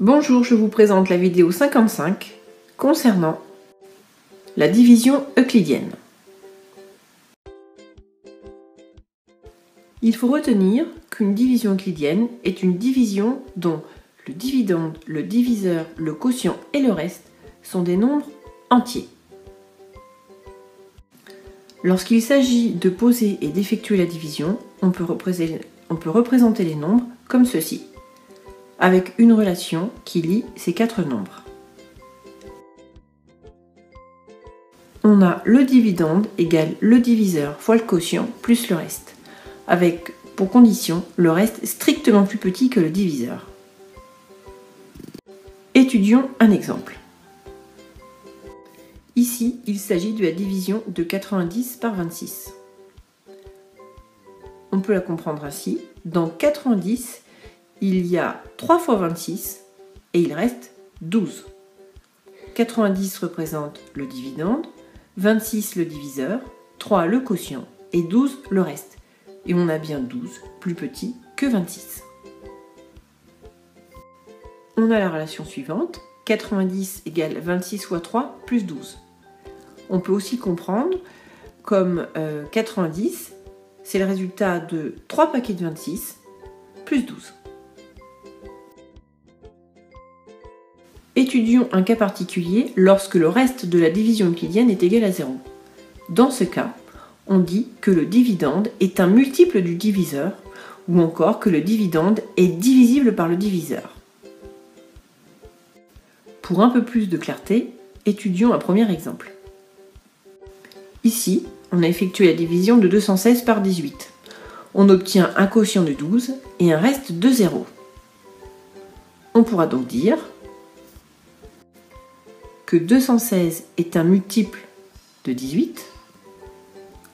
Bonjour, je vous présente la vidéo 55 concernant la division euclidienne. Il faut retenir qu'une division euclidienne est une division dont le dividende, le diviseur, le quotient et le reste sont des nombres entiers. Lorsqu'il s'agit de poser et d'effectuer la division, on peut représenter les nombres comme ceci, avec une relation qui lie ces quatre nombres. On a le dividende égale le diviseur fois le quotient plus le reste, avec pour condition le reste strictement plus petit que le diviseur. Étudions un exemple. Ici, il s'agit de la division de 90 par 26. On peut la comprendre ainsi. Dans 90, il y a 3 fois 26 et il reste 12. 90 représente le dividende, 26 le diviseur, 3 le quotient et 12 le reste. Et on a bien 12 plus petit que 26. On a la relation suivante, 90 égale 26 fois 3 plus 12. On peut aussi comprendre comme 90, c'est le résultat de 3 paquets de 26 plus 12. Étudions un cas particulier lorsque le reste de la division euclidienne est égal à 0. Dans ce cas, on dit que le dividende est un multiple du diviseur ou encore que le dividende est divisible par le diviseur. Pour un peu plus de clarté, étudions un premier exemple. Ici, on a effectué la division de 216 par 18. On obtient un quotient de 12 et un reste de 0. On pourra donc dire que 216 est un multiple de 18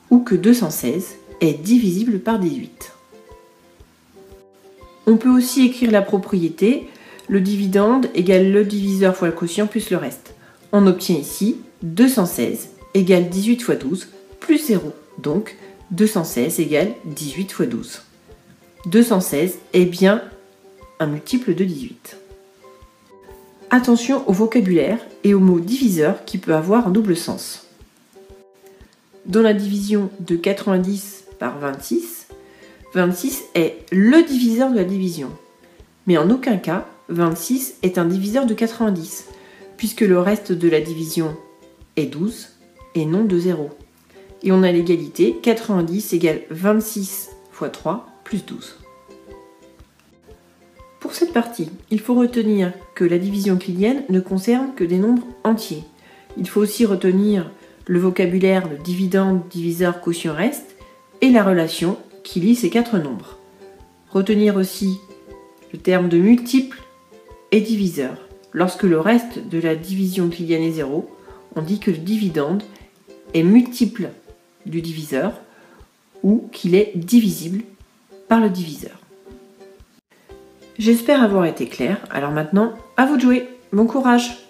ou que 216 est divisible par 18. On peut aussi écrire la propriété le dividende égale le diviseur fois le quotient plus le reste. On obtient ici 216 égale 18 fois 12 plus 0. Donc 216 égale 18 fois 12. 216 est bien un multiple de 18. Attention au vocabulaire et au mot diviseur qui peut avoir un double sens. Dans la division de 90 par 26, 26 est le diviseur de la division. Mais en aucun cas, 26 est un diviseur de 90, puisque le reste de la division est 12 et non de 0. Et on a l'égalité 90 égale 26 fois 3 plus 12. Pour cette partie, il faut retenir que la division euclidienne ne concerne que des nombres entiers. Il faut aussi retenir le vocabulaire de dividende, diviseur, quotient, reste et la relation qui lie ces quatre nombres. Retenir aussi le terme de multiple et diviseur. Lorsque le reste de la division euclidienne est 0, on dit que le dividende est multiple du diviseur ou qu'il est divisible par le diviseur. J'espère avoir été clair. Alors maintenant, à vous de jouer. Bon courage!